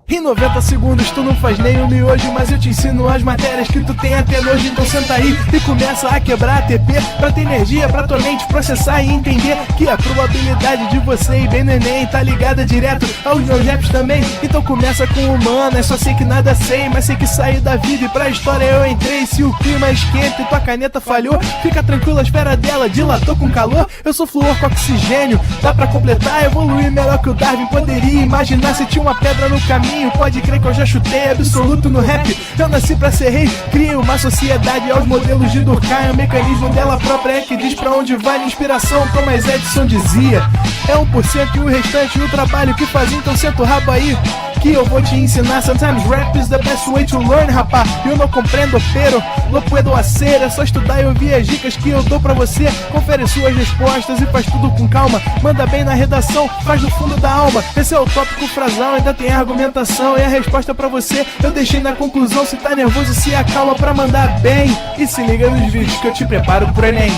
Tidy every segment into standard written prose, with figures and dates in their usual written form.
Em 90 segundos tu não faz nem um miojo, mas eu te ensino as matérias que tu tem até nojo. Então senta aí e começa a quebrar ATP pra ter energia, pra tua mente processar e entender que a probabilidade de você ir bem no Enem tá ligada direto aos meus raps também. Então começa com humanas, só sei que nada sei, mas sei que saí da vida e pra história eu entrei. Se o clima esquenta e tua caneta falhou, fica tranquilo, a esfera dela dilatou com calor. Eu sou flúor com oxigênio, dá pra completar, evoluir melhor que o Darwin poderia imaginar. Se tinha uma pedra no caminho, pode crer que eu já chutei absoluto no rap. Eu nasci pra ser rei, criei uma sociedade aos modelos de Durkheim. O mecanismo dela própria é que diz pra onde vai a inspiração, Thomas Edison dizia. É 1% e o restante o trabalho que fazia. Então senta o rabo aí que eu vou te ensinar. Sometimes rap is the best way to learn, rapá. Eu não compreendo, pero não puedo hacer. É só estudar e ouvir as dicas que eu dou pra você. Confere suas respostas e faz tudo com calma. Manda bem na redação, faz do fundo da alma. Esse é o tópico frasal, ainda tem argumentação. E a resposta pra você eu deixei na conclusão. Se tá nervoso, se acalma pra mandar bem. E se liga nos vídeos que eu te preparo pro Enem.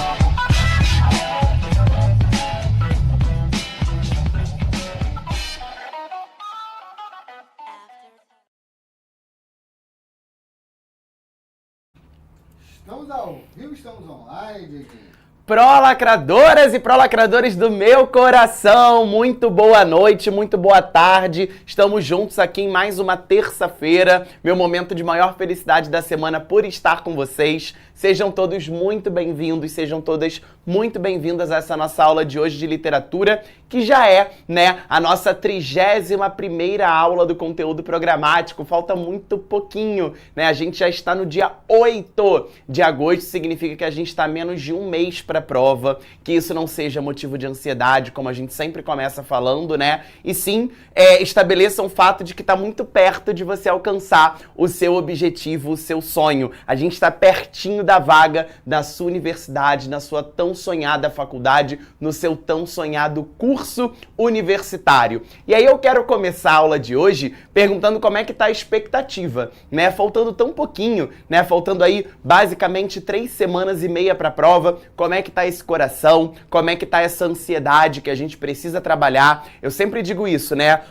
Estamos ao vivo, estamos online, Dieguinho. Pró-lacradoras e pró-lacradores do meu coração, muito boa noite, muito boa tarde. Estamos juntos aqui em mais uma terça-feira, meu momento de maior felicidade da semana por estar com vocês. Sejam todos muito bem-vindos, sejam todas muito bem-vindas a essa nossa aula de hoje de literatura, que já é, né, a nossa 31ª aula do conteúdo programático. Falta muito pouquinho, né? A gente já está no dia 8 de agosto, significa que a gente está menos de um mês para a prova, que isso não seja motivo de ansiedade, como a gente sempre começa falando, né? E sim, estabeleça um fato de que está muito perto de você alcançar o seu objetivo, o seu sonho. A gente está pertinho da vaga da sua universidade, na sua tão sonhada faculdade, no seu tão sonhado curso universitário. E aí eu quero começar a aula de hoje perguntando como é que tá a expectativa, né? Faltando tão pouquinho, né? Faltando aí basicamente 3 semanas e meia para a prova. Como é que tá esse coração? Como é que tá essa ansiedade que a gente precisa trabalhar? Eu sempre digo isso, né?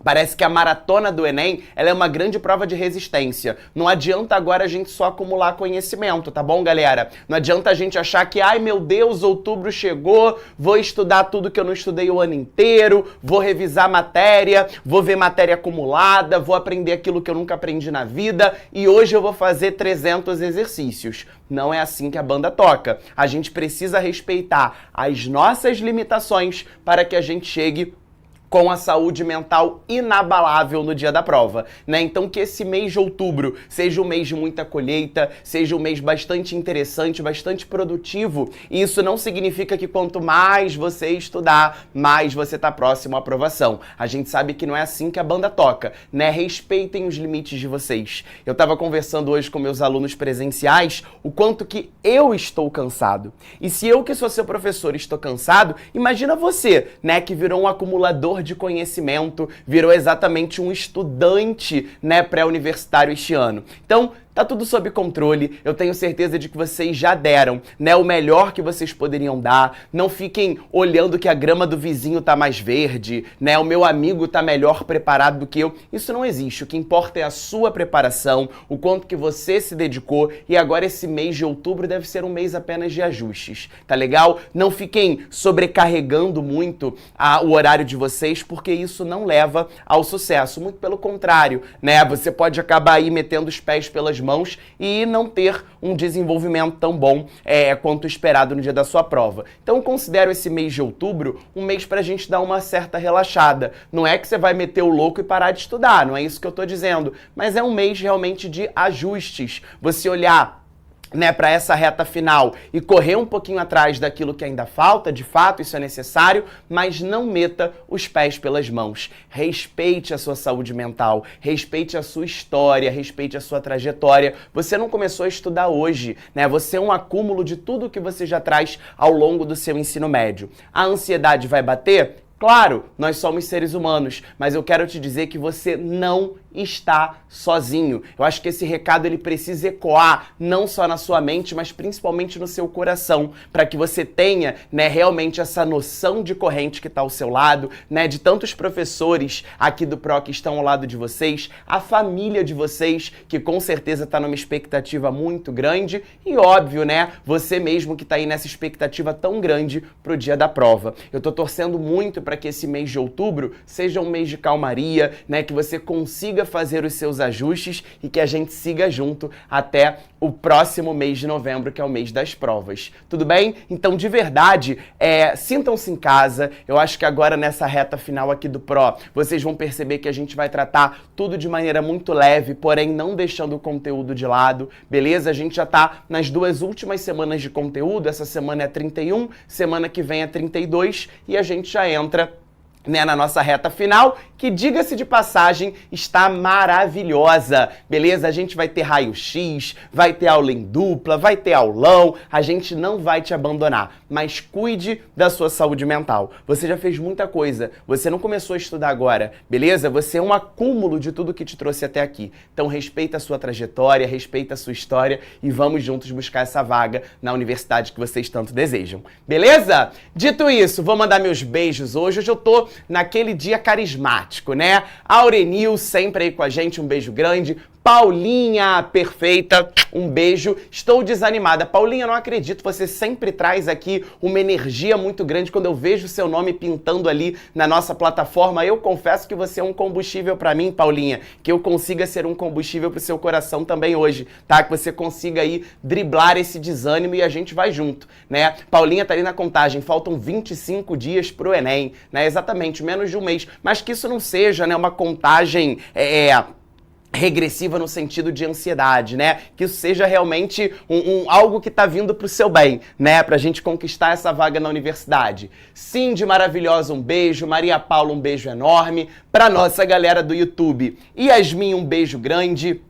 Parece que a maratona do Enem, ela é uma grande prova de resistência. Não adianta agora a gente só acumular conhecimento, tá bom, galera? Não adianta a gente achar que, ai meu Deus, outubro chegou, vou estudar tudo que eu não estudei o ano inteiro, vou revisar matéria, vou ver matéria acumulada, vou aprender aquilo que eu nunca aprendi na vida e hoje eu vou fazer 300 exercícios. Não é assim que a banda toca. A gente precisa respeitar as nossas limitações para que a gente chegue com a saúde mental inabalável no dia da prova, né? Então que esse mês de outubro seja um mês de muita colheita, seja um mês bastante interessante, bastante produtivo. E isso não significa que quanto mais você estudar, mais você tá próximo à aprovação. A gente sabe que não é assim que a banda toca, né? Respeitem os limites de vocês. Eu tava conversando hoje com meus alunos presenciais o quanto que eu estou cansado. E se eu, que sou seu professor, estou cansado, imagina você, né, que virou um acumulador de conhecimento, virou exatamente um estudante, né, pré-universitário este ano. Então, tá tudo sob controle, eu tenho certeza de que vocês já deram, né, o melhor que vocês poderiam dar. Não fiquem olhando que a grama do vizinho tá mais verde, né, o meu amigo tá melhor preparado do que eu. Isso não existe, o que importa é a sua preparação, o quanto que você se dedicou, e agora esse mês de outubro deve ser um mês apenas de ajustes, tá legal? Não fiquem sobrecarregando muito o horário de vocês, porque isso não leva ao sucesso, muito pelo contrário, né, você pode acabar aí metendo os pés pelas mãos e não ter um desenvolvimento tão bom quanto esperado no dia da sua prova. Então eu considero esse mês de outubro um mês pra gente dar uma certa relaxada. Não é que você vai meter o louco e parar de estudar, não é isso que eu tô dizendo, mas é um mês realmente de ajustes. Você olhar, né, para essa reta final e correr um pouquinho atrás daquilo que ainda falta, de fato, isso é necessário, mas não meta os pés pelas mãos. Respeite a sua saúde mental, respeite a sua história, respeite a sua trajetória. Você não começou a estudar hoje, né? Você é um acúmulo de tudo que você já traz ao longo do seu ensino médio. A ansiedade vai bater? Claro, nós somos seres humanos, mas eu quero te dizer que você não está sozinho. Eu acho que esse recado ele precisa ecoar não só na sua mente, mas principalmente no seu coração, para que você tenha, né, realmente essa noção de corrente que está ao seu lado, né, de tantos professores aqui do PRO que estão ao lado de vocês, a família de vocês, que com certeza está numa expectativa muito grande, e óbvio, né, você mesmo que está aí nessa expectativa tão grande pro dia da prova. Eu tô torcendo muito para que esse mês de outubro seja um mês de calmaria, né, que você consiga fazer os seus ajustes e que a gente siga junto até o próximo mês de novembro, que é o mês das provas. Tudo bem? Então, de verdade, sintam-se em casa. Eu acho que agora, nessa reta final aqui do PRO, vocês vão perceber que a gente vai tratar tudo de maneira muito leve, porém não deixando o conteúdo de lado, beleza? A gente já tá nas 2 últimas semanas de conteúdo. Essa semana é 31, semana que vem é 32 e a gente já entra, né, na nossa reta final, que, diga-se de passagem, está maravilhosa, beleza? A gente vai ter raio-x, vai ter aula em dupla, vai ter aulão, a gente não vai te abandonar, mas cuide da sua saúde mental. Você já fez muita coisa, você não começou a estudar agora, beleza? Você é um acúmulo de tudo que te trouxe até aqui. Então respeita a sua trajetória, respeita a sua história e vamos juntos buscar essa vaga na universidade que vocês tanto desejam, beleza? Dito isso, vou mandar meus beijos hoje. Hoje eu tô naquele dia carismático, né? Aurenil sempre aí com a gente, um beijo grande. Paulinha, perfeita, um beijo. Estou desanimada. Paulinha, não acredito, você sempre traz aqui uma energia muito grande quando eu vejo seu nome pintando ali na nossa plataforma. Eu confesso que você é um combustível para mim, Paulinha, que eu consiga ser um combustível pro seu coração também hoje, tá? Que você consiga aí driblar esse desânimo e a gente vai junto, né? Paulinha tá ali na contagem, faltam 25 dias pro Enem, né? Exatamente, menos de um mês. Mas que isso não seja, né, uma contagem regressiva no sentido de ansiedade, né? Que isso seja realmente algo que tá vindo pro seu bem, né? Pra gente conquistar essa vaga na universidade. Cindy maravilhosa, um beijo. Maria Paula, um beijo enorme. Pra nossa galera do YouTube. Yasmin, um beijo grande.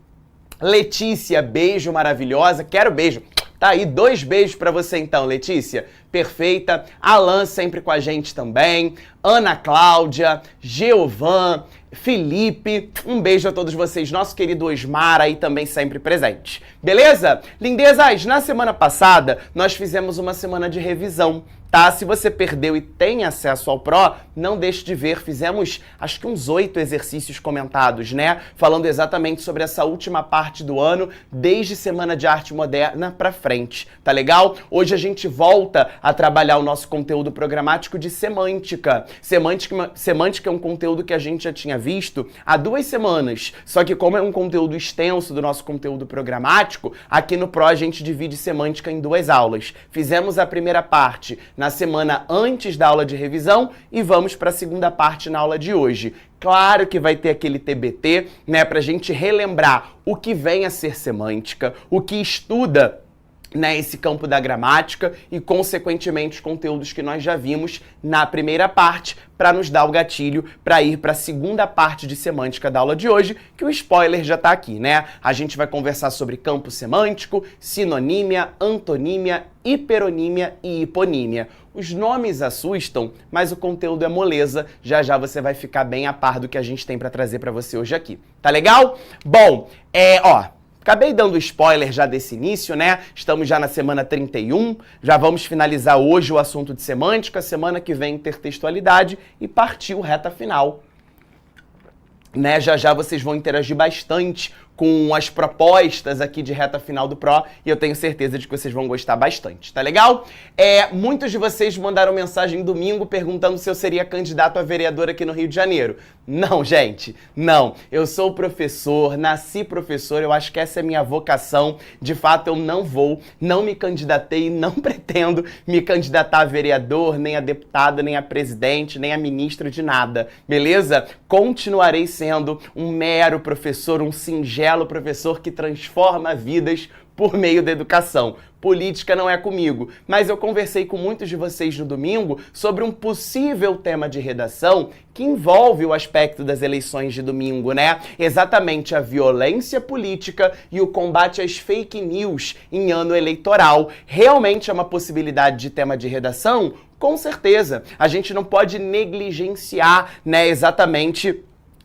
Letícia, beijo maravilhosa. Quero beijo. Tá aí, 2 beijos pra você então, Letícia. Perfeita. Alan sempre com a gente também. Ana Cláudia, Geovan, Felipe, um beijo a todos vocês, nosso querido Osmar aí também sempre presente. Beleza? Lindezas, na semana passada nós fizemos uma semana de revisão, tá? Se você perdeu e tem acesso ao PRO, não deixe de ver, fizemos acho que uns 8 exercícios comentados, né? Falando exatamente sobre essa última parte do ano, desde Semana de Arte Moderna pra frente, tá legal? Hoje a gente volta a trabalhar o nosso conteúdo programático de semântica. Semântica é um conteúdo que a gente já tinha visto há 2 semanas, só que como é um conteúdo extenso do nosso conteúdo programático, aqui no PRO a gente divide semântica em 2 aulas. Fizemos a primeira parte na semana antes da aula de revisão e vamos para a segunda parte na aula de hoje. Claro que vai ter aquele TBT, né, pra gente relembrar o que vem a ser semântica, o que estuda, né, esse campo da gramática e, consequentemente, os conteúdos que nós já vimos na primeira parte, para nos dar o gatilho para ir para a segunda parte de semântica da aula de hoje, que o spoiler já está aqui, né? A gente vai conversar sobre campo semântico, sinonímia, antonímia, hiperonímia e hiponímia. Os nomes assustam, mas o conteúdo é moleza. Já já você vai ficar bem a par do que a gente tem para trazer para você hoje aqui. Tá legal? Bom, acabei dando spoiler já desse início, né? Estamos já na semana 31, já vamos finalizar hoje o assunto de semântica, semana que vem intertextualidade e partiu reta final. Né? Já já vocês vão interagir bastante com as propostas aqui de reta final do PRO e eu tenho certeza de que vocês vão gostar bastante, tá legal? Muitos de vocês mandaram mensagem domingo perguntando se eu seria candidato a vereador aqui no Rio de Janeiro. Não, gente, não. Eu sou professor, nasci professor, eu acho que essa é minha vocação. De fato, eu não me candidatei, não pretendo me candidatar a vereador, nem a deputado, nem a presidente, nem a ministro de nada, beleza? Continuarei sendo um mero professor, um singelo professor que transforma vidas por meio da educação. Política não é comigo, mas eu conversei com muitos de vocês no domingo sobre um possível tema de redação que envolve o aspecto das eleições de domingo, né? Exatamente a violência política e o combate às fake news em ano eleitoral. Realmente é uma possibilidade de tema de redação? Com certeza, a gente não pode negligenciar, né, exatamente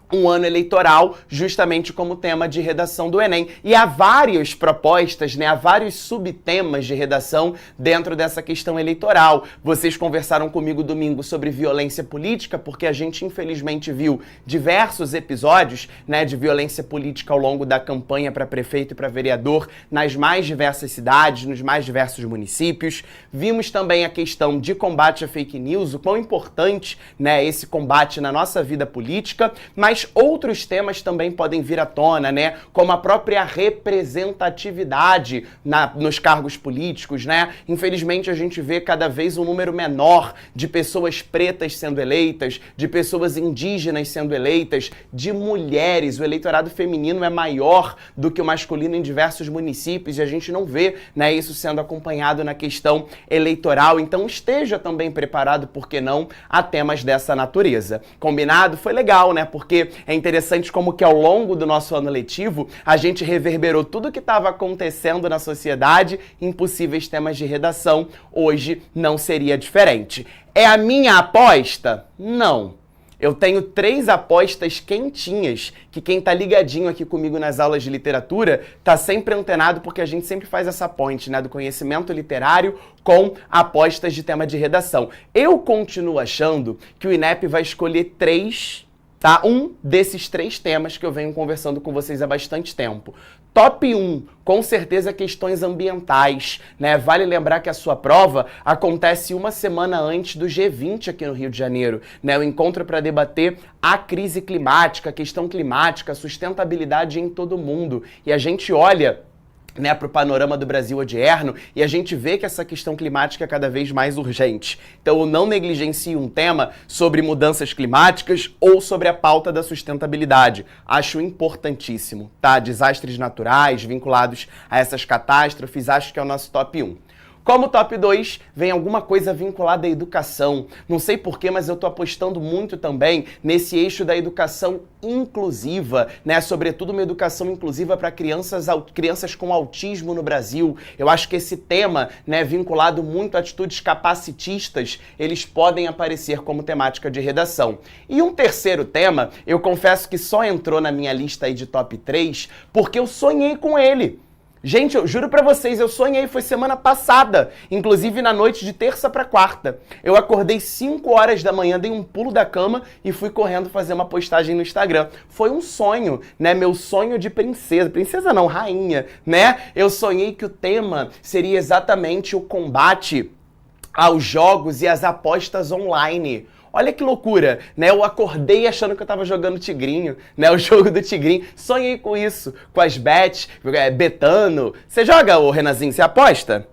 um ano eleitoral, justamente como tema de redação do Enem. E há várias propostas, né, há vários subtemas de redação dentro dessa questão eleitoral. Vocês conversaram comigo domingo sobre violência política, porque a gente infelizmente viu diversos episódios, né, de violência política ao longo da campanha para prefeito e para vereador nas mais diversas cidades, nos mais diversos municípios. Vimos também a questão de combate à fake news, o quão importante, né, esse combate na nossa vida política, mas outros temas também podem vir à tona, né? Como a própria representatividade nos cargos políticos, né? Infelizmente, a gente vê cada vez um número menor de pessoas pretas sendo eleitas, de pessoas indígenas sendo eleitas, de mulheres. O eleitorado feminino é maior do que o masculino em diversos municípios e a gente não vê, né, isso sendo acompanhado na questão eleitoral. Então, esteja também preparado, por que não, a temas dessa natureza. Combinado? Foi legal, né? Porque é interessante como que ao longo do nosso ano letivo a gente reverberou tudo que estava acontecendo na sociedade em possíveis temas de redação. Hoje não seria diferente. É a minha aposta? Não. Eu tenho 3 apostas quentinhas, que quem tá ligadinho aqui comigo nas aulas de literatura tá sempre antenado, porque a gente sempre faz essa ponte, né, do conhecimento literário com apostas de tema de redação. Eu continuo achando que o INEP vai escolher 3, tá? Um desses 3 temas que eu venho conversando com vocês há bastante tempo. Top 1, com certeza questões ambientais, né? Vale lembrar que a sua prova acontece uma semana antes do G20 aqui no Rio de Janeiro, né? O encontro para debater a crise climática, a questão climática, a sustentabilidade em todo o mundo. E a gente olha, né, para o panorama do Brasil odierno e a gente vê que essa questão climática é cada vez mais urgente. Então eu não negligencio um tema sobre mudanças climáticas ou sobre a pauta da sustentabilidade. Acho importantíssimo, tá? Desastres naturais vinculados a essas catástrofes, acho que é o nosso top 1. Como top 2, vem alguma coisa vinculada à educação. Não sei porquê, mas eu tô apostando muito também nesse eixo da educação inclusiva, né? Sobretudo uma educação inclusiva para crianças com autismo no Brasil. Eu acho que esse tema, né, vinculado muito a atitudes capacitistas, eles podem aparecer como temática de redação. E um terceiro tema, eu confesso que só entrou na minha lista aí de top 3 porque eu sonhei com ele. Gente, eu juro pra vocês, eu sonhei, foi semana passada, inclusive na noite de terça pra quarta. Eu acordei 5 horas da manhã, dei um pulo da cama e fui correndo fazer uma postagem no Instagram. Foi um sonho, né? Meu sonho de princesa. Princesa não, rainha, né? Eu sonhei que o tema seria exatamente o combate aos jogos e às apostas online. Olha que loucura, né? Eu acordei achando que eu tava jogando Tigrinho, né? O jogo do Tigrinho. Sonhei com isso, com as bets, betano. Você joga, ô Renanzinho? Você aposta?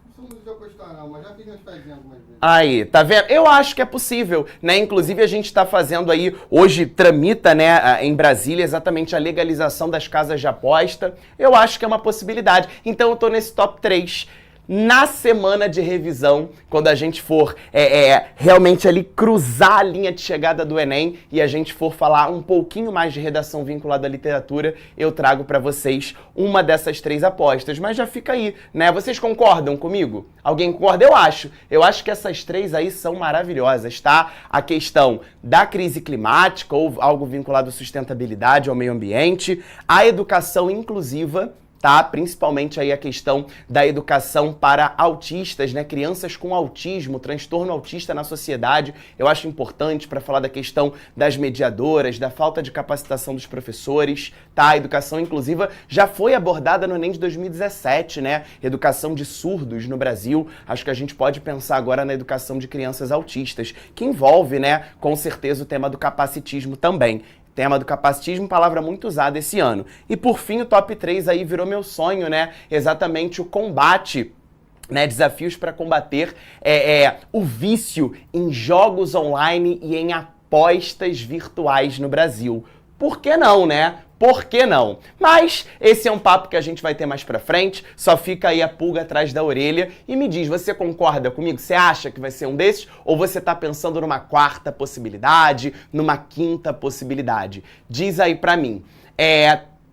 Não sou muito de apostar não, mas já fiz umas pezinhas algumas vezes. Aí, tá vendo? Eu acho que é possível, né? Inclusive a gente tá fazendo aí, hoje tramita, né, em Brasília, exatamente a legalização das casas de aposta. Eu acho que é uma possibilidade. Então eu tô nesse top 3. Na semana de revisão, quando a gente for realmente ali cruzar a linha de chegada do Enem e a gente for falar um pouquinho mais de redação vinculada à literatura, eu trago para vocês uma dessas 3 apostas. Mas já fica aí, né? Vocês concordam comigo? Alguém concorda? Eu acho que essas 3 aí são maravilhosas, tá? A questão da crise climática ou algo vinculado à sustentabilidade, ao meio ambiente, a educação inclusiva, tá? Principalmente aí a questão da educação para autistas, né? Crianças com autismo, transtorno autista na sociedade. Eu acho importante para falar da questão das mediadoras, da falta de capacitação dos professores, tá? A educação inclusiva já foi abordada no Enem de 2017, né? Educação de surdos no Brasil. Acho que a gente pode pensar agora na educação de crianças autistas, que envolve, né, com certeza o tema do capacitismo também. Tema do capacitismo, palavra muito usada esse ano. E por fim, o top 3 aí virou meu sonho, né? Exatamente o combate, né? Desafios para combater o vício em jogos online e em apostas virtuais no Brasil. Por que não, né? Por que não? Mas esse é um papo que a gente vai ter mais pra frente, só fica aí a pulga atrás da orelha e me diz, você concorda comigo? Você acha que vai ser um desses? Ou você tá pensando numa 4ª possibilidade, numa 5ª possibilidade? Diz aí pra mim.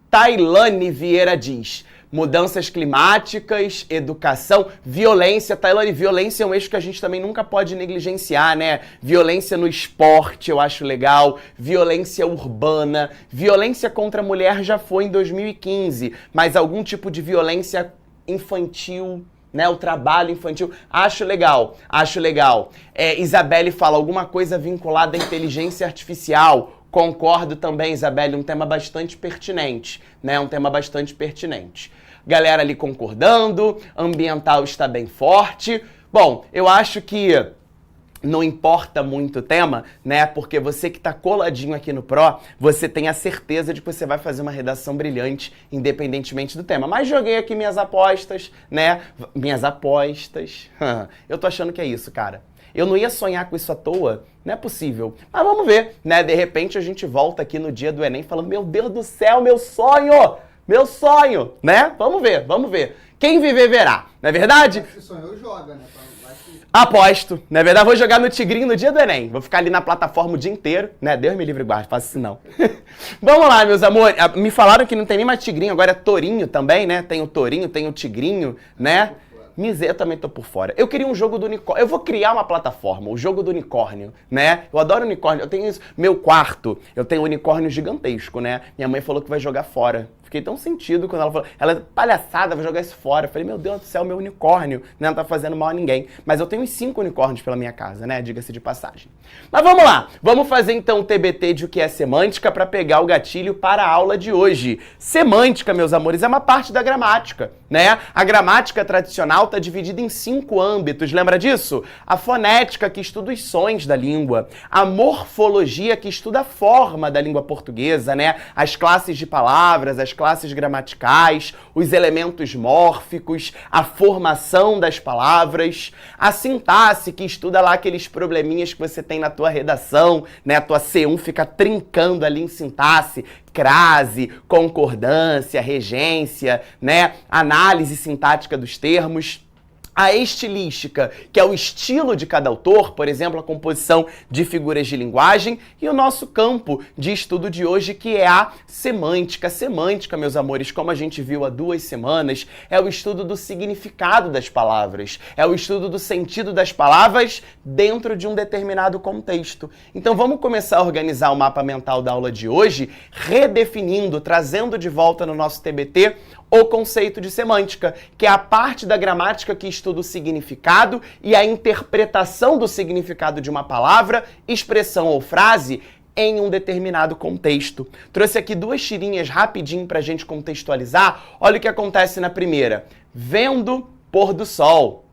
Tailane Vieira diz, Mudanças climáticas, educação, violência. Tailane, violência é um eixo que a gente também nunca pode negligenciar, né? Violência no esporte, eu acho legal. Violência urbana. Violência contra a mulher já foi em 2015, mas algum tipo de violência infantil, né, o trabalho infantil, acho legal, acho legal. Isabelle fala alguma coisa vinculada à inteligência artificial. Concordo também, Isabelle, um tema bastante pertinente, né, um tema bastante pertinente. Galera ali concordando, ambiental está bem forte. Bom, eu acho que não importa muito o tema, né? Porque você que tá coladinho aqui no Pro, você tem a certeza de que você vai fazer uma redação brilhante, independentemente do tema. Mas joguei aqui minhas apostas, né? Minhas apostas. Eu tô achando que é isso, cara. Eu não ia sonhar com isso à toa, não é possível. Mas vamos ver, né? De repente a gente volta aqui no dia do Enem falando, meu Deus do céu, meu sonho! Meu sonho, né? Vamos ver, vamos ver. Quem viver, verá, não é verdade? Se sonhou, joga, né? Aposto, na verdade vou jogar no Tigrinho no dia do Enem, vou ficar ali na plataforma o dia inteiro, né, Deus me livre e guarde, faço isso não. Vamos lá, meus amores, me falaram que não tem nem mais Tigrinho, agora é Torinho também, né, tem o Torinho, tem o Tigrinho, né. Eu também tô por fora. Eu queria um jogo do unicórnio. Eu vou criar uma plataforma, o jogo do unicórnio, né? Eu adoro unicórnio. Eu tenho isso. Meu quarto, eu tenho um unicórnio gigantesco, né? Minha mãe falou que vai jogar fora. Fiquei tão sentido quando ela falou. Ela, palhaçada, vai jogar isso fora. Eu falei, meu Deus do céu, meu unicórnio, né? Não tá fazendo mal a ninguém. Mas eu tenho uns 5 unicórnios pela minha casa, né? Diga-se de passagem. Mas vamos lá. Vamos fazer então o TBT de o que é semântica para pegar o gatilho para a aula de hoje. Semântica, meus amores, é uma parte da gramática, né? A gramática tradicional está dividida em 5 âmbitos, lembra disso? A fonética, que estuda os sons da língua. A morfologia, que estuda a forma da língua portuguesa, né? As classes de palavras, as classes gramaticais, os elementos mórficos, a formação das palavras. A sintaxe, que estuda lá aqueles probleminhas que você tem na tua redação, né? A tua C1 fica trincando ali em sintaxe, crase, concordância, regência, né? Análise sintática dos termos. A estilística, que é o estilo de cada autor, por exemplo, a composição de figuras de linguagem, e o nosso campo de estudo de hoje, que é a semântica. Semântica, meus amores, como a gente viu há 2 semanas, é o estudo do significado das palavras, é o estudo do sentido das palavras dentro de um determinado contexto. Então vamos começar a organizar o mapa mental da aula de hoje, redefinindo, trazendo de volta no nosso TBT o conceito de semântica, que é a parte da gramática que estuda o significado e a interpretação do significado de uma palavra, expressão ou frase em um determinado contexto. Trouxe aqui 2 tirinhas rapidinho para a gente contextualizar. Olha o que acontece na primeira. Vendo pôr do sol.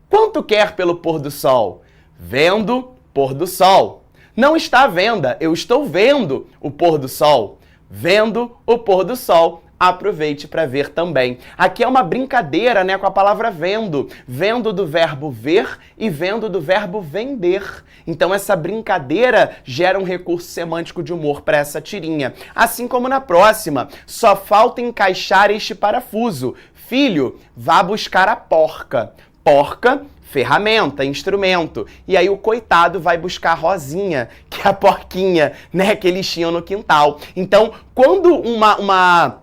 Quanto quer pelo pôr do sol? Vendo pôr do sol. Não está à venda, eu estou vendo o pôr do sol. Vendo o pôr do sol. Aproveite para ver também. Aqui é uma brincadeira, né, com a palavra vendo. Vendo do verbo ver e vendo do verbo vender. Então essa brincadeira gera um recurso semântico de humor para essa tirinha. Assim como na próxima. Só falta encaixar este parafuso. Filho, vá buscar a porca. Porca, ferramenta, instrumento. E aí o coitado vai buscar a Rosinha, que é a porquinha, né, que eles tinham no quintal. Então, quando uma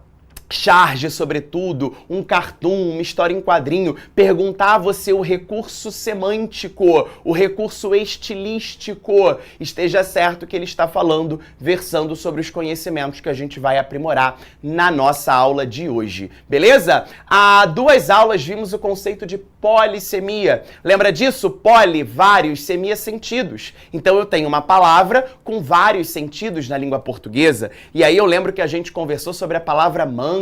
charge, sobretudo, um cartoon, uma história em quadrinho, perguntar a você o recurso semântico, o recurso estilístico, esteja certo que ele está falando, versando sobre os conhecimentos que a gente vai aprimorar na nossa aula de hoje. Beleza? Há 2 aulas vimos o conceito de polissemia. Lembra disso? Poli, vários, semia, sentidos. Então eu tenho uma palavra com vários sentidos na língua portuguesa. E aí eu lembro que a gente conversou sobre a palavra manga.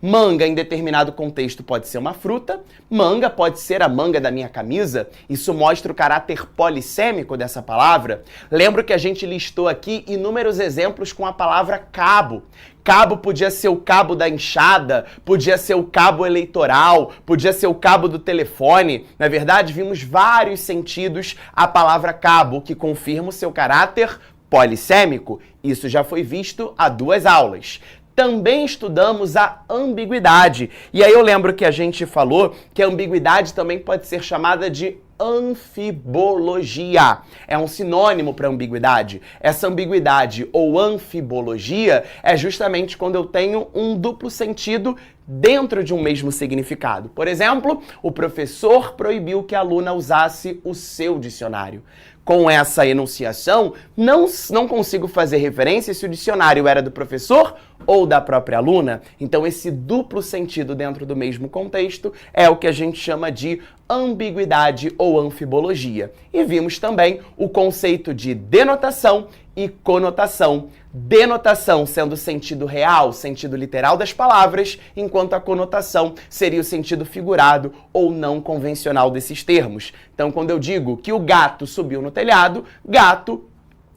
Manga, em determinado contexto, pode ser uma fruta. Manga pode ser a manga da minha camisa. Isso mostra o caráter polissêmico dessa palavra. Lembro que a gente listou aqui inúmeros exemplos com a palavra cabo. Cabo podia ser o cabo da enxada, podia ser o cabo eleitoral, podia ser o cabo do telefone. Na verdade, vimos vários sentidos à palavra cabo, que confirma o seu caráter polissêmico. Isso já foi visto há 2 aulas. Também estudamos a ambiguidade. E aí eu lembro que a gente falou que a ambiguidade também pode ser chamada de anfibologia. É um sinônimo para ambiguidade. Essa ambiguidade ou anfibologia é justamente quando eu tenho um duplo sentido dentro de um mesmo significado. Por exemplo, o professor proibiu que a aluna usasse o seu dicionário. Com essa enunciação, não consigo fazer referência se o dicionário era do professor ou da própria aluna. Então, esse duplo sentido dentro do mesmo contexto é o que a gente chama de ambiguidade ou anfibologia. E vimos também o conceito de denotação e conotação. Denotação sendo o sentido real, sentido literal das palavras, enquanto a conotação seria o sentido figurado ou não convencional desses termos. Então, quando eu digo que o gato subiu no telhado, gato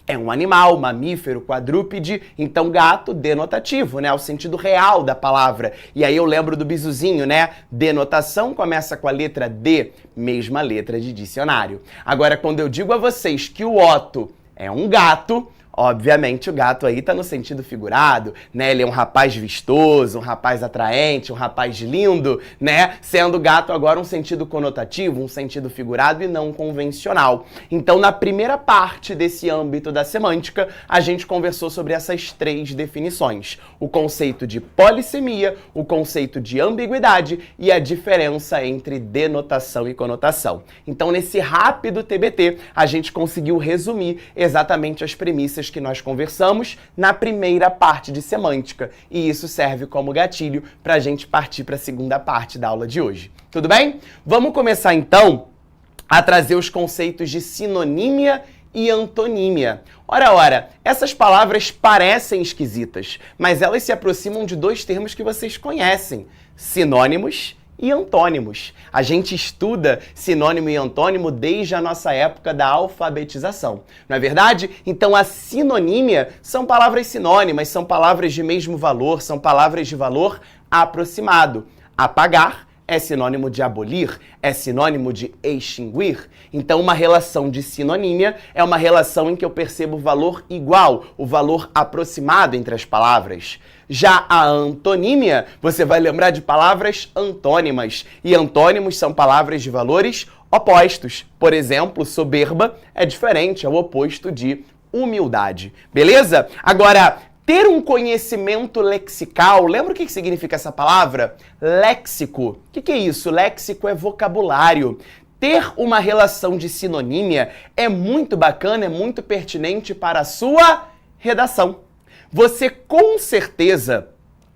é um animal, mamífero, quadrúpede, então gato denotativo, né? O sentido real da palavra. E aí eu lembro do bisuzinho, né? Denotação começa com a letra D, mesma letra de dicionário. Agora, quando eu digo a vocês que o Otto é um gato, obviamente o gato aí tá no sentido figurado, né? Ele é um rapaz vistoso, um rapaz atraente, um rapaz lindo, né? Sendo gato agora um sentido conotativo, um sentido figurado e não convencional. Então, na primeira parte desse âmbito da semântica, a gente conversou sobre essas três definições. O conceito de polissemia, o conceito de ambiguidade e a diferença entre denotação e conotação. Então, nesse rápido TBT, a gente conseguiu resumir exatamente as premissas que nós conversamos na primeira parte de semântica. E isso serve como gatilho para a gente partir para a segunda parte da aula de hoje. Tudo bem? Vamos começar então a trazer os conceitos de sinonímia e antonímia. Ora, essas palavras parecem esquisitas, mas elas se aproximam de dois termos que vocês conhecem: sinônimos e antônimos. A gente estuda sinônimo e antônimo desde a nossa época da alfabetização, não é verdade? Então a sinonímia são palavras sinônimas, são palavras de mesmo valor, são palavras de valor aproximado. Apagar é sinônimo de abolir, é sinônimo de extinguir. Então, uma relação de sinonímia é uma relação em que eu percebo o valor igual, o valor aproximado entre as palavras. Já a antonímia, você vai lembrar de palavras antônimas. E antônimos são palavras de valores opostos. Por exemplo, soberba é diferente, é o oposto de humildade. Beleza? Agora, ter um conhecimento lexical, lembra o que significa essa palavra? Léxico. O que é isso? Léxico é vocabulário. Ter uma relação de sinonímia é muito bacana, é muito pertinente para a sua redação. Você, com certeza,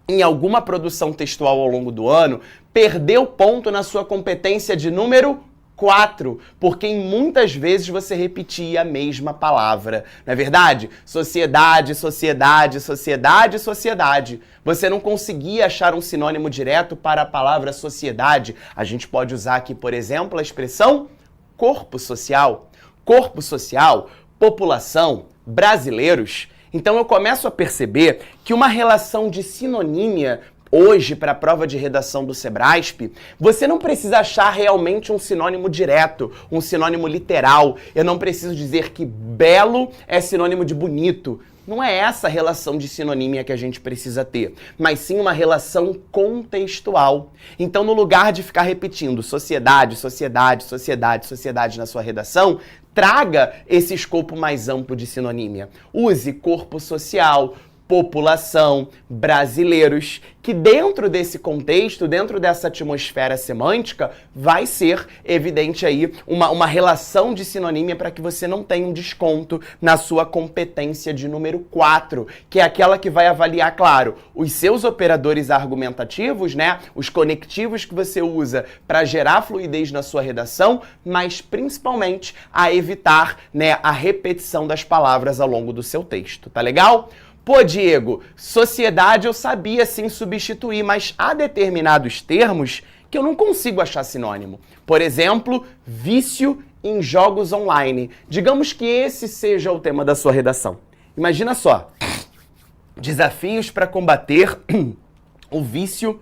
em alguma produção textual ao longo do ano, perdeu ponto na sua competência de número 4, porque muitas vezes você repetia a mesma palavra, não é verdade? Sociedade, sociedade, sociedade, sociedade. Você não conseguia achar um sinônimo direto para a palavra sociedade. A gente pode usar aqui, por exemplo, a expressão corpo social. Corpo social, população, brasileiros. Então eu começo a perceber que uma relação de sinonímia hoje, para a prova de redação do Sebrasp, você não precisa achar realmente um sinônimo direto, um sinônimo literal. Eu não preciso dizer que belo é sinônimo de bonito. Não é essa relação de sinonímia que a gente precisa ter, mas sim uma relação contextual. Então, no lugar de ficar repetindo sociedade, sociedade, sociedade, sociedade na sua redação, traga esse escopo mais amplo de sinonímia. Use corpo social, população, brasileiros, que dentro desse contexto, dentro dessa atmosfera semântica, vai ser evidente aí uma relação de sinonímia para que você não tenha um desconto na sua competência de número 4, que é aquela que vai avaliar, claro, os seus operadores argumentativos, né, os conectivos que você usa para gerar fluidez na sua redação, mas principalmente a evitar, né, a repetição das palavras ao longo do seu texto, tá legal? Pô, Diego, sociedade eu sabia sim substituir, mas há determinados termos que eu não consigo achar sinônimo. Por exemplo, vício em jogos online. Digamos que esse seja o tema da sua redação. Imagina só, desafios para combater o vício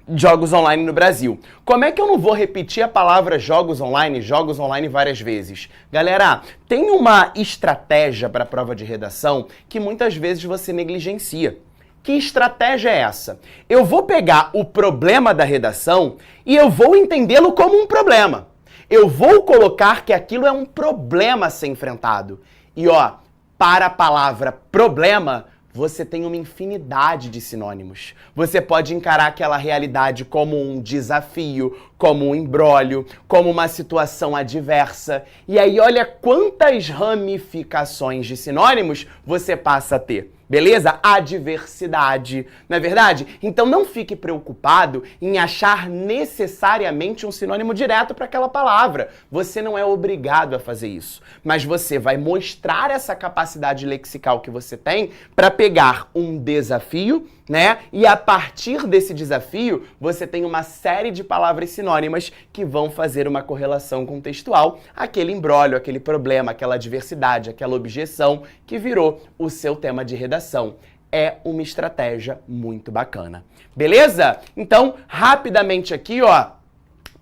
de jogos online no Brasil. Como é que eu não vou repetir a palavra jogos online várias vezes? Galera, tem uma estratégia para a prova de redação que muitas vezes você negligencia. Que estratégia é essa? Eu vou pegar o problema da redação e eu vou entendê-lo como um problema. Eu vou colocar que aquilo é um problema a ser enfrentado. E ó, para a palavra problema, você tem uma infinidade de sinônimos. Você pode encarar aquela realidade como um desafio, como um imbróglio, como uma situação adversa. E aí olha quantas ramificações de sinônimos você passa a ter. Beleza? Adversidade, não é verdade? Então não fique preocupado em achar necessariamente um sinônimo direto para aquela palavra. Você não é obrigado a fazer isso. Mas você vai mostrar essa capacidade lexical que você tem para pegar um desafio, né? E a partir desse desafio, você tem uma série de palavras sinônimas que vão fazer uma correlação contextual àquele imbróglio, aquele problema, aquela adversidade, aquela objeção que virou o seu tema de redação. É uma estratégia muito bacana. Beleza? Então, rapidamente aqui, ó,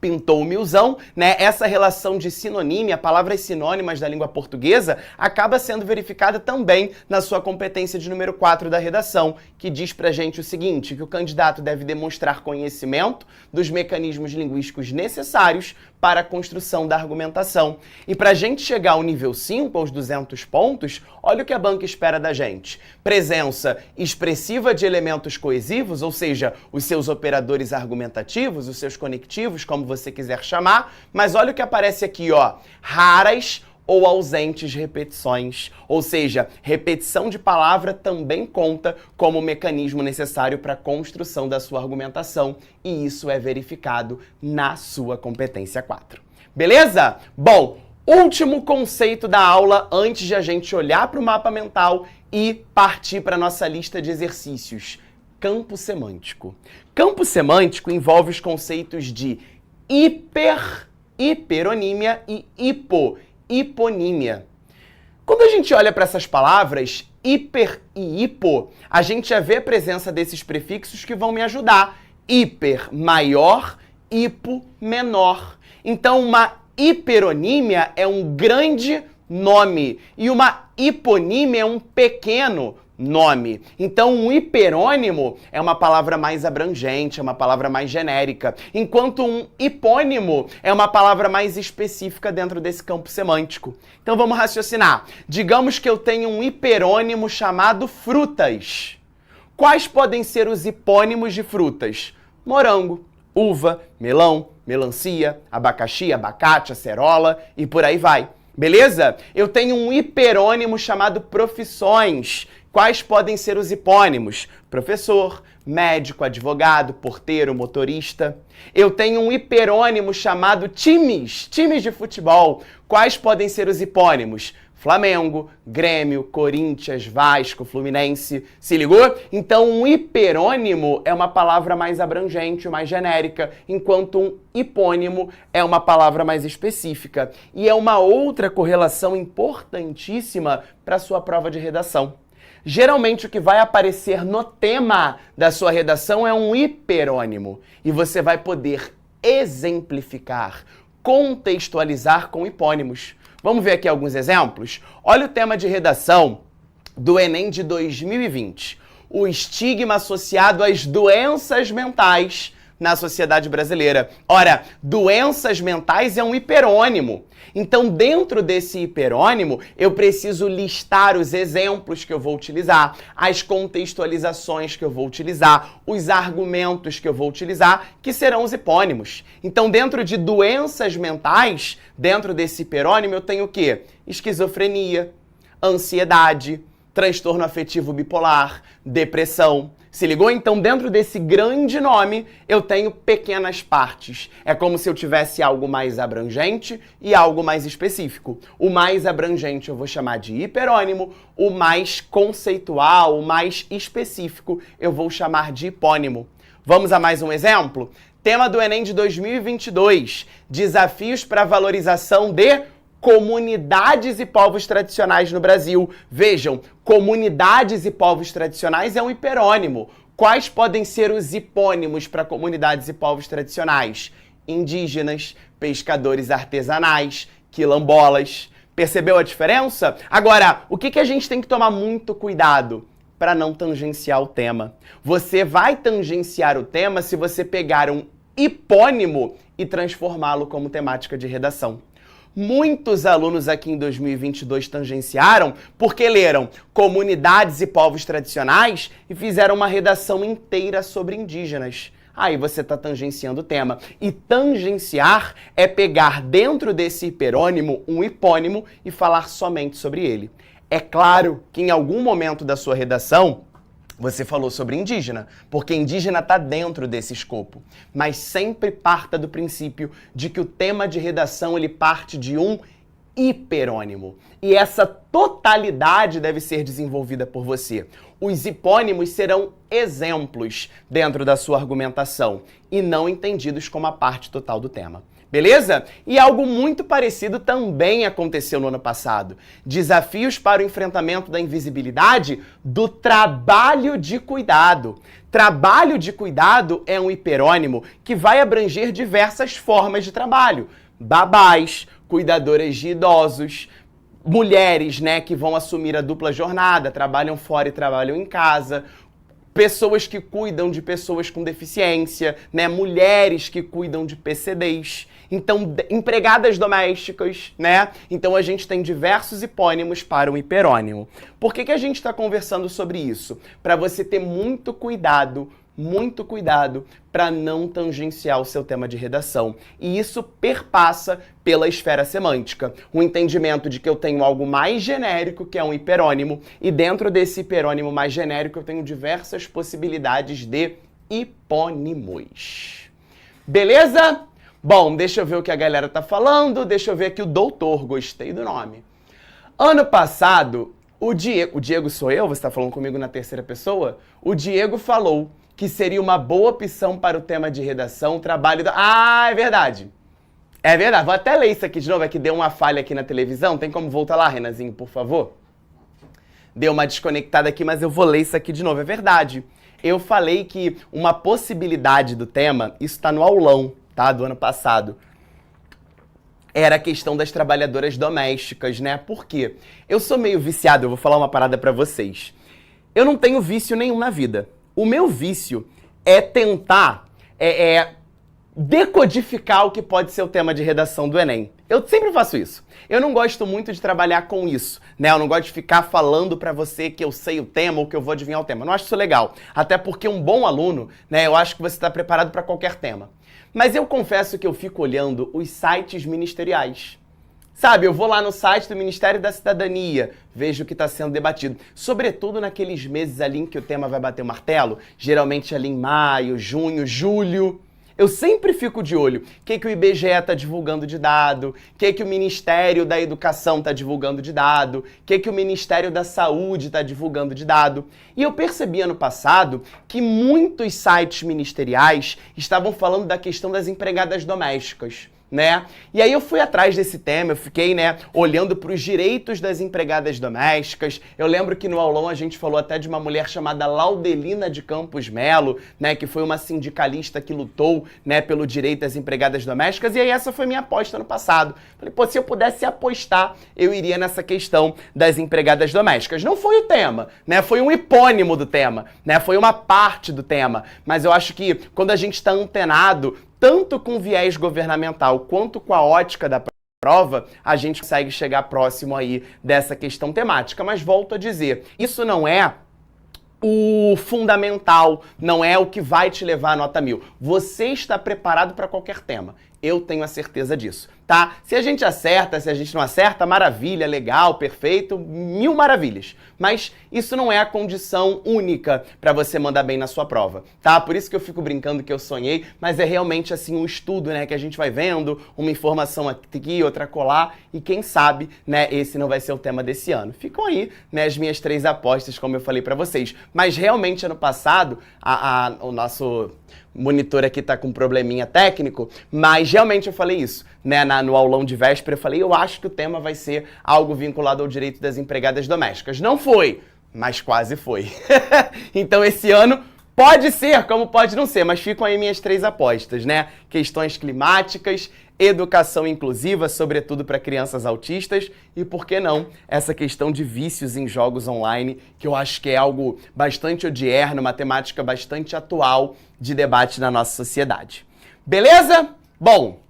pintou o milzão, né? Essa relação de sinonímia, palavras sinônimas da língua portuguesa, acaba sendo verificada também na sua competência de número 4 da redação, que diz pra gente o seguinte, que o candidato deve demonstrar conhecimento dos mecanismos linguísticos necessários para a construção da argumentação. E para a gente chegar ao nível 5, aos 200 pontos, olha o que a banca espera da gente. Presença expressiva de elementos coesivos, ou seja, os seus operadores argumentativos, os seus conectivos, como você quiser chamar, mas olha o que aparece aqui, ó. Raras ou ausentes repetições, ou seja, repetição de palavra também conta como mecanismo necessário para a construção da sua argumentação, e isso é verificado na sua competência 4. Beleza? Bom, último conceito da aula antes de a gente olhar para o mapa mental e partir para a nossa lista de exercícios. Campo semântico. Campo semântico envolve os conceitos de hiperonímia e hiponímia. Quando a gente olha para essas palavras, hiper e hipo, a gente já vê a presença desses prefixos que vão me ajudar. Hiper, maior, hipo, menor. Então, uma hiperonímia é um grande nome e uma hiponímia é um pequeno nome. Então, um hiperônimo é uma palavra mais abrangente, é uma palavra mais genérica, enquanto um hipônimo é uma palavra mais específica dentro desse campo semântico. Então, vamos raciocinar. Digamos que eu tenho um hiperônimo chamado frutas. Quais podem ser os hipônimos de frutas? Morango, uva, melão, melancia, abacaxi, abacate, acerola e por aí vai. Beleza? Eu tenho um hiperônimo chamado profissões. Quais podem ser os hipônimos? Professor, médico, advogado, porteiro, motorista. Eu tenho um hiperônimo chamado times de futebol. Quais podem ser os hipônimos? Flamengo, Grêmio, Corinthians, Vasco, Fluminense. Se ligou? Então, um hiperônimo é uma palavra mais abrangente, mais genérica, enquanto um hipônimo é uma palavra mais específica. E é uma outra correlação importantíssima para a sua prova de redação. Geralmente, o que vai aparecer no tema da sua redação é um hiperônimo. E você vai poder exemplificar, contextualizar com hipônimos. Vamos ver aqui alguns exemplos? Olha o tema de redação do Enem de 2020. O estigma associado às doenças mentais na sociedade brasileira. Ora, doenças mentais é um hiperônimo. Então, dentro desse hiperônimo, eu preciso listar os exemplos que eu vou utilizar, as contextualizações que eu vou utilizar, os argumentos que eu vou utilizar, que serão os hipônimos. Então, dentro de doenças mentais, dentro desse hiperônimo, eu tenho o quê? Esquizofrenia, ansiedade, transtorno afetivo bipolar, depressão. Se ligou? Então, dentro desse grande nome, eu tenho pequenas partes. É como se eu tivesse algo mais abrangente e algo mais específico. O mais abrangente eu vou chamar de hiperônimo, o mais conceitual, o mais específico, eu vou chamar de hipônimo. Vamos a mais um exemplo? Tema do Enem de 2022. Desafios para a valorização de comunidades e povos tradicionais no Brasil. Vejam, comunidades e povos tradicionais é um hiperônimo. Quais podem ser os hipônimos para comunidades e povos tradicionais? Indígenas, pescadores artesanais, quilombolas. Percebeu a diferença? Agora, o que a gente tem que tomar muito cuidado? Para não tangenciar o tema. Você vai tangenciar o tema se você pegar um hipônimo e transformá-lo como temática de redação. muitos alunos aqui em 2022 tangenciaram porque leram Comunidades e Povos Tradicionais e fizeram uma redação inteira sobre indígenas. Aí você está tangenciando o tema. E tangenciar é pegar dentro desse hiperônimo um hipônimo e falar somente sobre ele. É claro que em algum momento da sua redação você falou sobre indígena, porque indígena está dentro desse escopo. Mas sempre parta do princípio de que o tema de redação ele parte de um hiperônimo. E essa totalidade deve ser desenvolvida por você. Os hipônimos serão exemplos dentro da sua argumentação e não entendidos como a parte total do tema. Beleza? E algo muito parecido também aconteceu no ano passado. Desafios para o enfrentamento da invisibilidade do trabalho de cuidado. Trabalho de cuidado é um hiperônimo que vai abranger diversas formas de trabalho. Babás, cuidadoras de idosos, mulheres, né, que vão assumir a dupla jornada, trabalham fora e trabalham em casa, pessoas que cuidam de pessoas com deficiência, né, mulheres que cuidam de PCDs, então empregadas domésticas, né? Então a gente tem diversos hipônimos para um hiperônimo. Por que a gente está conversando sobre isso? Para você ter muito cuidado para não tangenciar o seu tema de redação. E isso perpassa pela esfera semântica. O entendimento de que eu tenho algo mais genérico, que é um hiperônimo, e dentro desse hiperônimo mais genérico eu tenho diversas possibilidades de hipônimos. Beleza? Bom, deixa eu ver o que a galera tá falando, deixa eu ver aqui o doutor, gostei do nome. Ano passado, o Diego sou eu? Você tá falando comigo na terceira pessoa? O Diego falou que seria uma boa opção para o tema de redação, o trabalho da... Ah, é verdade. É verdade. Vou até ler isso aqui de novo, é que deu uma falha aqui na televisão. Tem como voltar lá, Renanzinho, por favor? Deu uma desconectada aqui, mas eu vou ler isso aqui de novo. É verdade. Eu falei que uma possibilidade do tema, isso está no aulão, tá, do ano passado, era a questão das trabalhadoras domésticas, né? Por quê? Eu sou meio viciado, eu vou falar uma parada pra vocês. Eu não tenho vício nenhum na vida. O meu vício é tentar decodificar o que pode ser o tema de redação do Enem. Eu sempre faço isso. Eu não gosto muito de trabalhar com isso, né? Eu não gosto de ficar falando pra você que eu sei o tema ou que eu vou adivinhar o tema. Eu não acho isso legal. Até porque um bom aluno, né? Eu acho que você está preparado para qualquer tema. Mas eu confesso que eu fico olhando os sites ministeriais. Sabe, eu vou lá no site do Ministério da Cidadania, vejo o que está sendo debatido. Sobretudo naqueles meses ali em que o tema vai bater o martelo, geralmente ali em maio, junho, julho. Eu sempre fico de olho. O que o IBGE está divulgando de dado? O que o Ministério da Educação está divulgando de dado? O que o Ministério da Saúde está divulgando de dado? E eu percebi ano passado que muitos sites ministeriais estavam falando da questão das empregadas domésticas, né? E aí eu fui atrás desse tema, eu fiquei, né, olhando para os direitos das empregadas domésticas. Eu lembro que no aulão a gente falou até de uma mulher chamada Laudelina de Campos Melo, né, que foi uma sindicalista que lutou, né, pelo direito das empregadas domésticas, e aí essa foi minha aposta no passado. Falei, pô, se eu pudesse apostar, eu iria nessa questão das empregadas domésticas. Não foi o tema, né, foi um hipônimo do tema, né, foi uma parte do tema, mas eu acho que quando a gente está antenado, tanto com viés governamental quanto com a ótica da prova, a gente consegue chegar próximo aí dessa questão temática. Mas volto a dizer, isso não é o fundamental, não é o que vai te levar a nota 1000. Você está preparado para qualquer tema. Eu tenho a certeza disso, tá? Se a gente acerta, se a gente não acerta, maravilha, legal, perfeito, 1000 maravilhas. Mas isso não é a condição única para você mandar bem na sua prova, tá? Por isso que eu fico brincando que eu sonhei, mas é realmente assim um estudo, né, que a gente vai vendo, uma informação aqui, outra colar, e quem sabe, né, esse não vai ser o tema desse ano. Ficam aí, né, as minhas 3 apostas, como eu falei para vocês. Mas realmente ano passado, o nosso monitor aqui tá com um probleminha técnico, mas realmente eu falei isso, né, no aulão de véspera, eu falei, eu acho que o tema vai ser algo vinculado ao direito das empregadas domésticas. Não foi, mas quase foi. Então esse ano pode ser, como pode não ser, mas ficam aí minhas 3 apostas, né? Questões climáticas, educação inclusiva, sobretudo para crianças autistas, e por que não, essa questão de vícios em jogos online, que eu acho que é algo bastante odierno, uma temática bastante atual de debate na nossa sociedade. Beleza? Bom,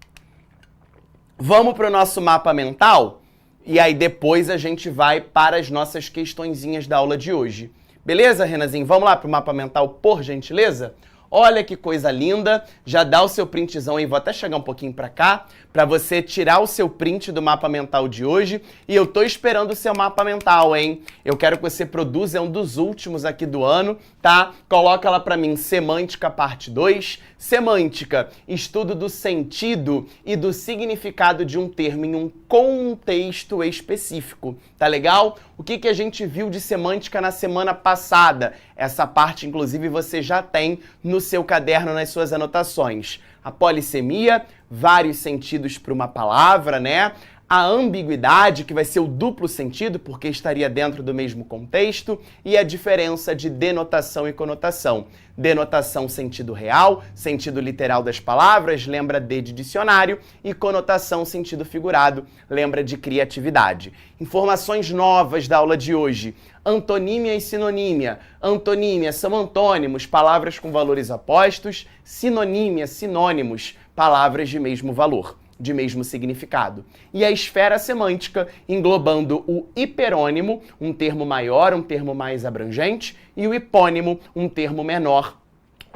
Vamos para o nosso mapa mental? E aí depois a gente vai para as nossas questõezinhas da aula de hoje. Beleza, Renanzinho? Vamos lá para o mapa mental, por gentileza? Olha que coisa linda, já dá o seu printzão aí, vou até chegar um pouquinho para cá, para você tirar o seu print do mapa mental de hoje, e eu tô esperando o seu mapa mental, hein? Eu quero que você produza, é um dos últimos aqui do ano, tá? Coloca lá para mim, Semântica parte 2, Semântica, estudo do sentido e do significado de um termo em um contexto específico, tá legal? O que a gente viu de semântica na semana passada? Essa parte, inclusive, você já tem no seu caderno, nas suas anotações. A polissemia, vários sentidos para uma palavra, né? A ambiguidade, que vai ser o duplo sentido, porque estaria dentro do mesmo contexto, e a diferença de denotação e conotação. Denotação, sentido real, sentido literal das palavras, lembra de dicionário, e conotação, sentido figurado, lembra de criatividade. Informações novas da aula de hoje. Antonímia e sinonímia. Antonímia são antônimos, palavras com valores opostos. Sinonímia, sinônimos, palavras de mesmo valor, de mesmo significado. E a esfera semântica, englobando o hiperônimo, um termo maior, um termo mais abrangente, e o hipônimo, um termo menor,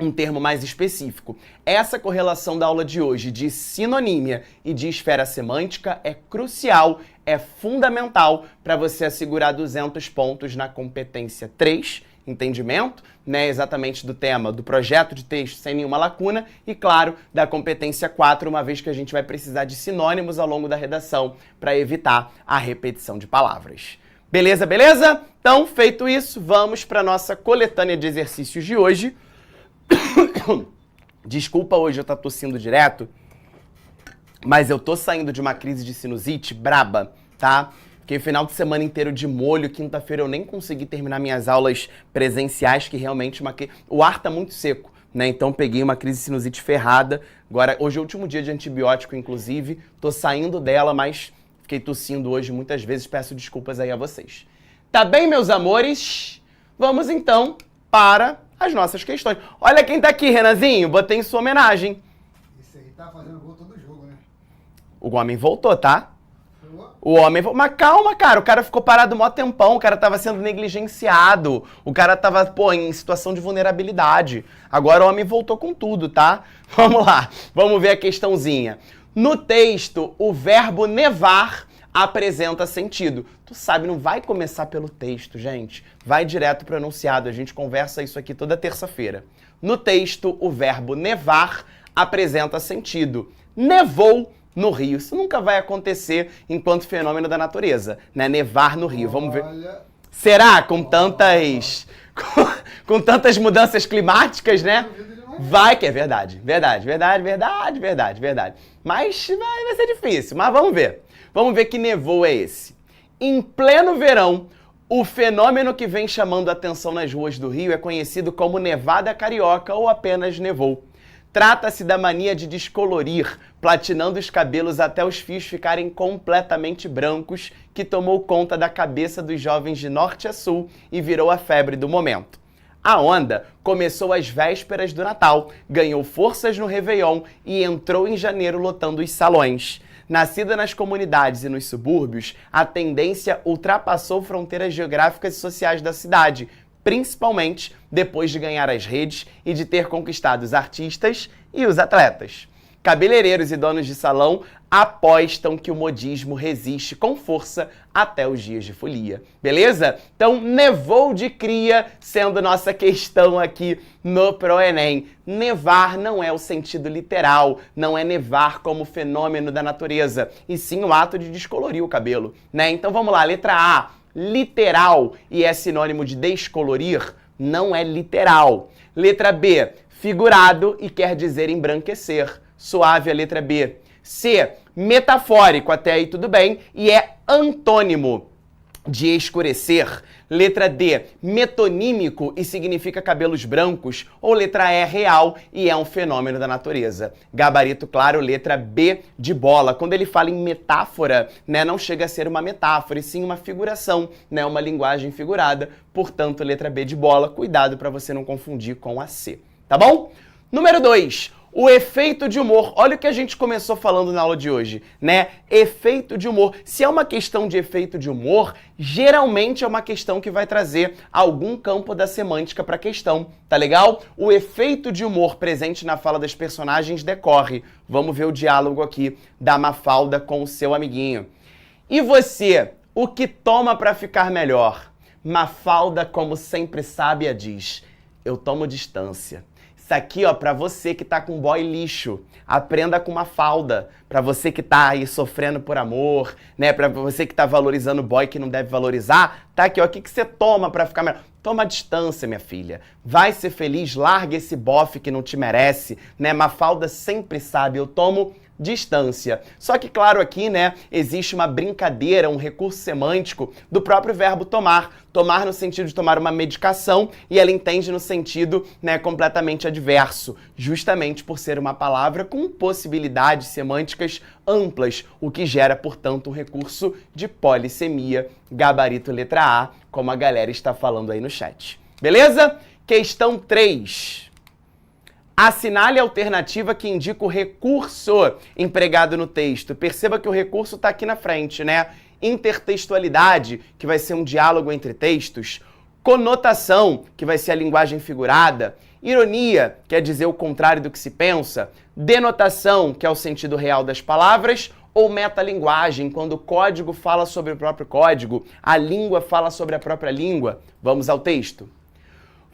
um termo mais específico. Essa correlação da aula de hoje de sinonímia e de esfera semântica é crucial, é fundamental para você assegurar 200 pontos na competência 3, entendimento, né, exatamente do tema, do projeto de texto sem nenhuma lacuna, e claro, da competência 4, uma vez que a gente vai precisar de sinônimos ao longo da redação para evitar a repetição de palavras. Beleza, beleza? Então, feito isso, vamos para a nossa coletânea de exercícios de hoje. Desculpa hoje eu estar tossindo direto, mas eu tô saindo de uma crise de sinusite braba, tá? Fiquei o final de semana inteiro de molho, quinta-feira eu nem consegui terminar minhas aulas presenciais, que realmente o ar tá muito seco, né? Então peguei uma crise de sinusite ferrada. Agora, hoje é o último dia de antibiótico, inclusive, tô saindo dela, mas fiquei tossindo hoje muitas vezes, peço desculpas aí a vocês. Tá bem, meus amores? Vamos então para as nossas questões. Olha quem tá aqui, Renanzinho, botei em sua homenagem. Esse aí tá fazendo gol todo jogo, né? O homem voltou, tá? O homem... Mas calma, cara. O cara ficou parado mó tempão. O cara tava sendo negligenciado. O cara tava, pô, em situação de vulnerabilidade. Agora o homem voltou com tudo, tá? Vamos lá. Vamos ver a questãozinha. No texto, o verbo nevar apresenta sentido. Tu sabe, não vai começar pelo texto, gente. Vai direto pro enunciado. A gente conversa isso aqui toda terça-feira. No texto, o verbo nevar apresenta sentido. Nevou no rio. Isso nunca vai acontecer enquanto fenômeno da natureza, né? Nevar no rio. Vamos ver. Será? Com tantas mudanças climáticas, né? Vai que é verdade. Verdade. Mas vai ser difícil, mas vamos ver. Vamos ver que nevou é esse. Em pleno verão, o fenômeno que vem chamando a atenção nas ruas do Rio é conhecido como nevada carioca ou apenas nevou. Trata-se da mania de descolorir, platinando os cabelos até os fios ficarem completamente brancos, que tomou conta da cabeça dos jovens de norte a sul e virou a febre do momento. A onda começou às vésperas do Natal, ganhou forças no Réveillon e entrou em janeiro lotando os salões. Nascida nas comunidades e nos subúrbios, a tendência ultrapassou fronteiras geográficas e sociais da cidade, principalmente depois de ganhar as redes e de ter conquistado os artistas e os atletas. Cabeleireiros e donos de salão apostam que o modismo resiste com força até os dias de folia. Beleza? Então, nevou de cria, sendo nossa questão aqui no ProEnem. Nevar não é o sentido literal, não é nevar como fenômeno da natureza, e sim o ato de descolorir o cabelo, né? Então, vamos lá, letra A. Literal e é sinônimo de descolorir, não é literal. Letra B, figurado e quer dizer embranquecer. Suave a letra B. C, metafórico, até aí tudo bem, e é antônimo de escurecer. Letra D, metonímico e significa cabelos brancos. Ou letra E, real e é um fenômeno da natureza. Gabarito claro, letra B de bola. Quando ele fala em metáfora, né, não chega a ser uma metáfora, e sim uma figuração, né, uma linguagem figurada. Portanto, letra B de bola. Cuidado para você não confundir com a C. Tá bom? Número 2. O efeito de humor, olha o que a gente começou falando na aula de hoje, né? Efeito de humor. Se é uma questão de efeito de humor, geralmente é uma questão que vai trazer algum campo da semântica para a questão, tá legal? O efeito de humor presente na fala das personagens decorre. Vamos ver o diálogo aqui da Mafalda com o seu amiguinho. E você, o que toma para ficar melhor? Mafalda, como sempre sábia, diz: eu tomo distância. Isso aqui, ó, pra você que tá com boy lixo, aprenda com Mafalda. Pra você que tá aí sofrendo por amor, né? Pra você que tá valorizando boy que não deve valorizar, tá aqui, ó, o que você toma pra ficar melhor? Toma distância, minha filha. Vai ser feliz, larga esse bofe que não te merece, né? Mafalda sempre sabe, eu tomo distância. Só que, claro, aqui, né, existe uma brincadeira, um recurso semântico do próprio verbo tomar. Tomar no sentido de tomar uma medicação e ela entende no sentido, né, completamente adverso, justamente por ser uma palavra com possibilidades semânticas amplas, o que gera, portanto, um recurso de polissemia, gabarito letra A, como a galera está falando aí no chat. Beleza? Questão 3. Assinale a alternativa que indica o recurso empregado no texto. Perceba que o recurso está aqui na frente, né? Intertextualidade, que vai ser um diálogo entre textos. Conotação, que vai ser a linguagem figurada. Ironia, quer dizer o contrário do que se pensa. Denotação, que é o sentido real das palavras. Ou metalinguagem, quando o código fala sobre o próprio código, a língua fala sobre a própria língua. Vamos ao texto.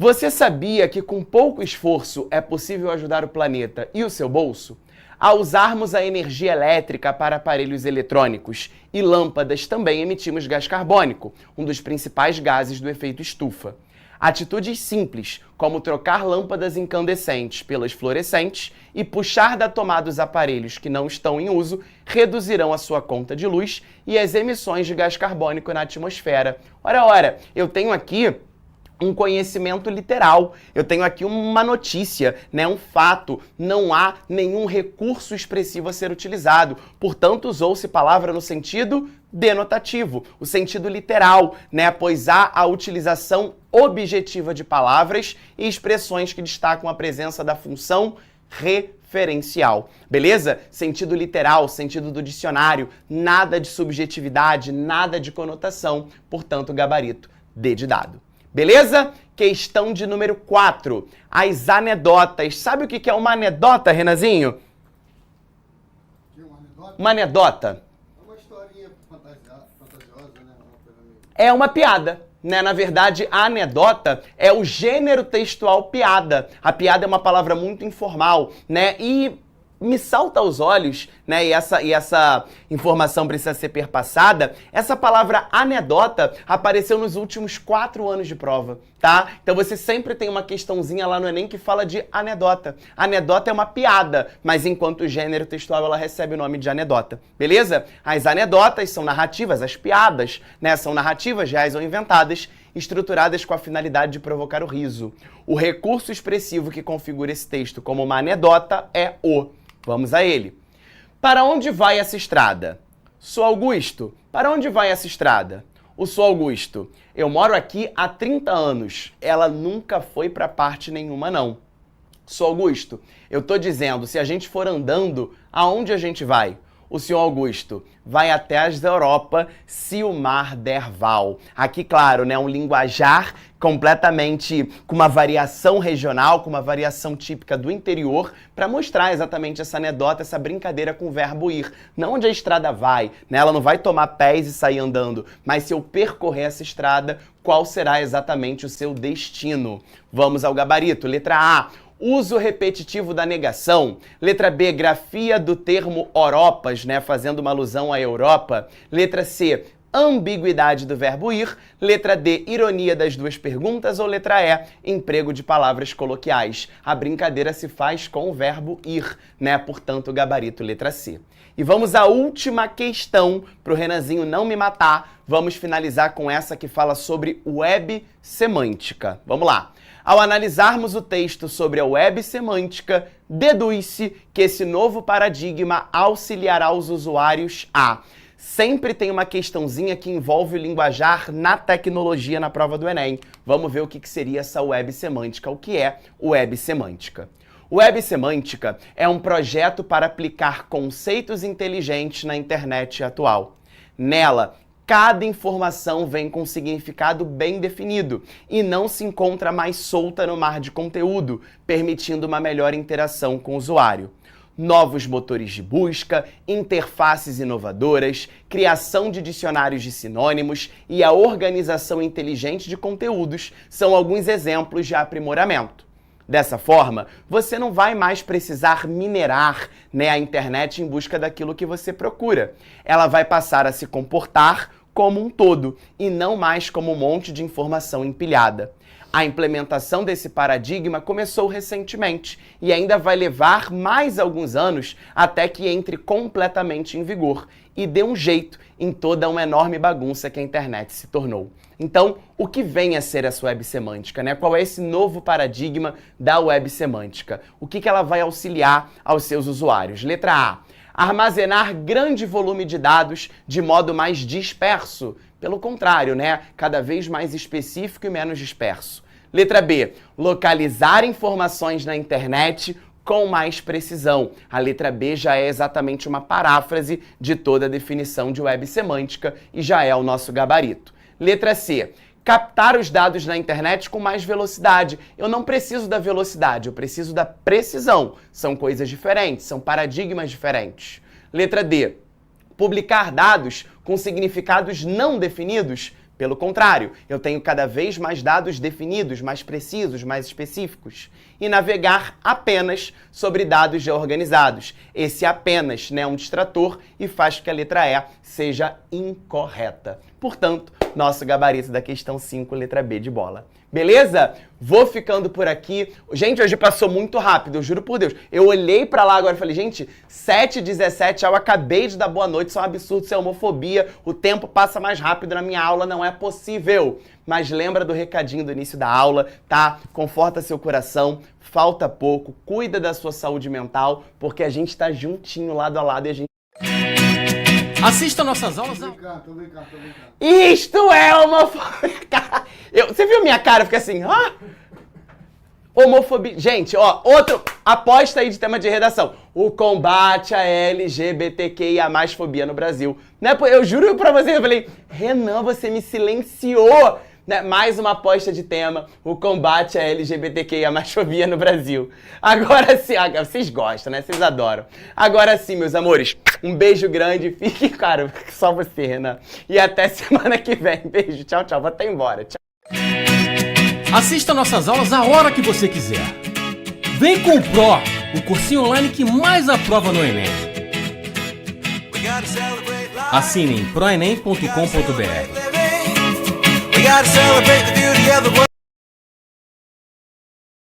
Você sabia que com pouco esforço é possível ajudar o planeta e o seu bolso? Ao usarmos a energia elétrica para aparelhos eletrônicos e lâmpadas, também emitimos gás carbônico, um dos principais gases do efeito estufa. Atitudes simples, como trocar lâmpadas incandescentes pelas fluorescentes e puxar da tomada os aparelhos que não estão em uso, reduzirão a sua conta de luz e as emissões de gás carbônico na atmosfera. Ora, eu tenho aqui um conhecimento literal. Eu tenho aqui uma notícia, né, um fato. Não há nenhum recurso expressivo a ser utilizado. Portanto, usou-se palavra no sentido denotativo, o sentido literal, né, pois há a utilização objetiva de palavras e expressões que destacam a presença da função referencial. Beleza? Sentido literal, sentido do dicionário, nada de subjetividade, nada de conotação. Portanto, gabarito D de dado. Beleza? Questão de número 4. As anedotas. Sabe o que é uma anedota, Renanzinho? Uma anedota? É uma historinha fantasiosa, né? É uma piada, né? Na verdade, a anedota é o gênero textual piada. A piada é uma palavra muito informal, né? E me salta aos olhos, né, e essa informação precisa ser perpassada, essa palavra anedota apareceu nos últimos 4 anos de prova, tá? Então você sempre tem uma questãozinha lá no Enem que fala de anedota. Anedota é uma piada, mas enquanto gênero textual ela recebe o nome de anedota, beleza? As anedotas são narrativas, as piadas, né, são narrativas reais ou inventadas, estruturadas com a finalidade de provocar o riso. O recurso expressivo que configura esse texto como uma anedota é o. Vamos a ele. Para onde vai essa estrada? Sou Augusto. Para onde vai essa estrada? O Sou Augusto. Eu moro aqui há 30 anos. Ela nunca foi para parte nenhuma, não. Sou Augusto. Eu tô dizendo, se a gente for andando, aonde a gente vai? O senhor Augusto vai até as da Europa se o mar der val. Aqui, claro, né, um linguajar completamente com uma variação regional, com uma variação típica do interior, para mostrar exatamente essa anedota, essa brincadeira com o verbo ir. Não onde a estrada vai, né? Ela não vai tomar pés e sair andando, mas se eu percorrer essa estrada, qual será exatamente o seu destino? Vamos ao gabarito. Letra A. Uso repetitivo da negação. Letra B, grafia do termo Europas, né, fazendo uma alusão à Europa. Letra C, ambiguidade do verbo ir. Letra D, ironia das duas perguntas. Ou letra E, emprego de palavras coloquiais. A brincadeira se faz com o verbo ir, né, portanto, gabarito letra C. E vamos à última questão, para o Renanzinho não me matar. Vamos finalizar com essa que fala sobre web semântica. Vamos lá. Ao analisarmos o texto sobre a web semântica, deduz-se que esse novo paradigma auxiliará os usuários a... Sempre tem uma questãozinha que envolve o linguajar na tecnologia na prova do Enem. Vamos ver o que seria essa web semântica, o que é web semântica. Web Semântica é um projeto para aplicar conceitos inteligentes na internet atual. Nela, cada informação vem com um significado bem definido e não se encontra mais solta no mar de conteúdo, permitindo uma melhor interação com o usuário. Novos motores de busca, interfaces inovadoras, criação de dicionários de sinônimos e a organização inteligente de conteúdos são alguns exemplos de aprimoramento. Dessa forma, você não vai mais precisar minerar, a internet em busca daquilo que você procura. Ela vai passar a se comportar como um todo e não mais como um monte de informação empilhada. A implementação desse paradigma começou recentemente e ainda vai levar mais alguns anos até que entre completamente em vigor e dê um jeito em toda uma enorme bagunça que a internet se tornou. Então, o que vem a ser essa web semântica, Qual é esse novo paradigma da web semântica? O que ela vai auxiliar aos seus usuários? Letra A. Armazenar grande volume de dados de modo mais disperso. Pelo contrário, Cada vez mais específico e menos disperso. Letra B. Localizar informações na internet com mais precisão. A letra B já é exatamente uma paráfrase de toda a definição de web semântica e já é o nosso gabarito. Letra C. Captar os dados na internet com mais velocidade. Eu não preciso da velocidade, eu preciso da precisão. São coisas diferentes, são paradigmas diferentes. Letra D. Publicar dados com significados não definidos. Pelo contrário, eu tenho cada vez mais dados definidos, mais precisos, mais específicos. E navegar apenas sobre dados já organizados. Esse apenas é um distrator e faz com que a letra E seja incorreta. Portanto, nosso gabarito da questão 5, letra B de bola. Beleza? Vou ficando por aqui. Gente, hoje passou muito rápido, eu juro por Deus. Eu olhei pra lá agora e falei, gente, 7h17, eu acabei de dar boa noite, isso é um absurdo, isso é homofobia, o tempo passa mais rápido na minha aula, não é possível. Mas lembra do recadinho do início da aula, tá? Conforta seu coração, falta pouco, cuida da sua saúde mental, porque a gente tá juntinho, lado a lado, e a gente... Assista nossas aulas. Tô brincando. Isto é homofobia. Você viu minha cara? Eu fiquei assim, homofobia. Gente, outro aposta aí de tema de redação. O combate à LGBTQIA+ fobia no Brasil. Eu juro pra vocês, eu falei, Renan, você me silenciou. Mais uma aposta de tema, o combate à LGBTQIA+ fobia no Brasil. Agora sim, vocês gostam, Vocês adoram. Agora sim, meus amores, um beijo grande, fique, cara, só você, Renan. E até semana que vem. Beijo, tchau, tchau, vou até embora. Tchau. Assista nossas aulas a hora que você quiser. Vem com o Pro, o cursinho online que mais aprova no Enem. Assine em proenem.com.br. We gotta celebrate the beauty of the world.